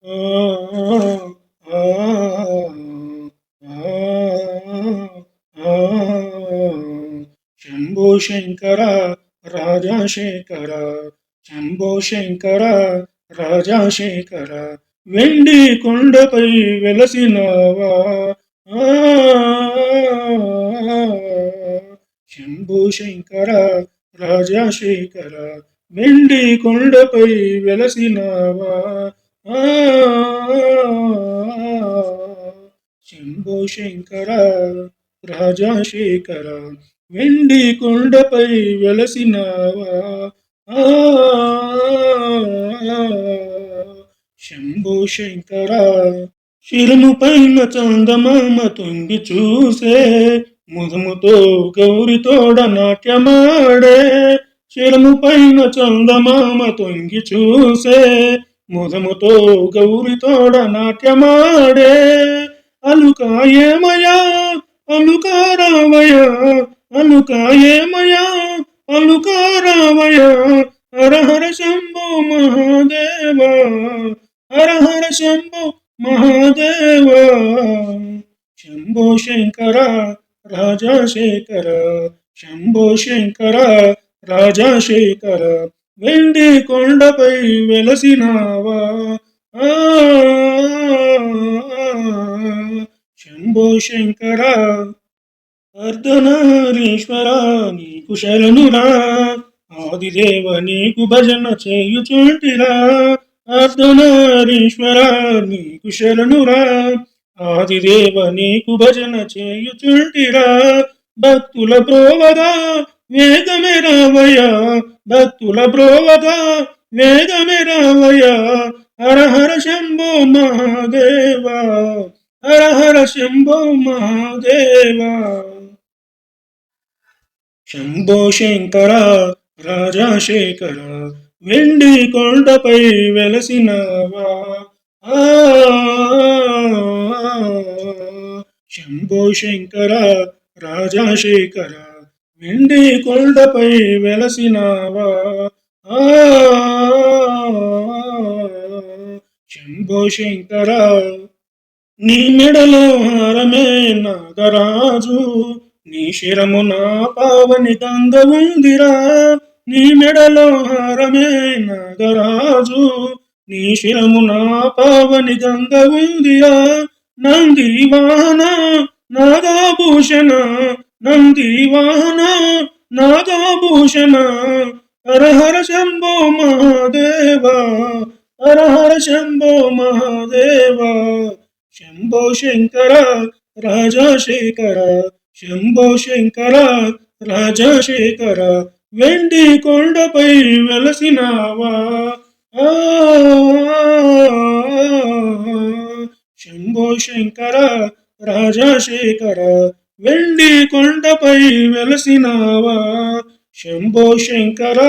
ఆ ఆ ఆ శంభో శంకర రాజశేఖర, శంభో శంకర రాజశేఖర, వెండి కొండపై వెలసినవా. ఆ శంభో శంకర రాజశేఖర, వెండి కొండపై వెలసినవా. ఆ శంభో శంకర రాజశేఖర, వెండి కొండపై వెలసినవా. ఆ శంభో శంకర, శిరము పైన చందమామ తొంగి చూసే, ముదుముతో గౌరితోడ నాట్యమాడే. శిరము పైన చందమామ తొంగి చూసే, ముదముతో గౌరితోడ నాట్యమాడే. అలుకాయేమయా అలుకారావయా, అలుకాయేమయా అలుకారావయా. హర హర శంభో మహాదేవా, హర హర శంభో మహాదేవా. శంభో శంకర రాజశేఖర, శంభో శంకర రాజశేఖర, వెండి కొండపై వెలసినావా. ఆ శంభో శంకర అర్ధనారీశ్వర, నీకు శరణురా. ఆదిదేవ నీకు భజన చేయుచుంటిరా. అర్ధనారీశ్వర, నీకు శరణురా. ఆదిదేవ నీకు భజన చేయుచుంటిరా. భక్తుల బ్రోవగా వేగమే రావయ్యా, భక్తుల బ్రోవగా వేగమే రావయ్యా. హర హర శంభో మహాదేవా, హర హర శంభో మహాదేవా. శంభో శంకర రాజశేఖర, వెండి కొండపై వెలసినవా. ఆ శంభో శంకర రాజశేఖర, వెండి కొండపై వెలసినవా. ఆ శంభో శంకర, నీ మెడలో హారమే నాగరాజు, నీ శిరము నా పావని గంగ ఉందిరా. నీ మెడలో హారమే నాగరాజు, నీ శిరము నా పావని గంగ ఉందిరా. నంది వాహన నాగాభూషణ, నంది వాహన నాగాభూషణ, హర హర శంభో మహాదేవా, హర హర శంభో మహాదేవా. శంభో శంకర రాజశేఖర, శంభో శంకర రాజశేఖర, వెండి కొండపై వెలసినావా. ఆ శంభో శంకర రాజశేఖర, వెండి కొండపై వెలసినావా. శంభో శంకర.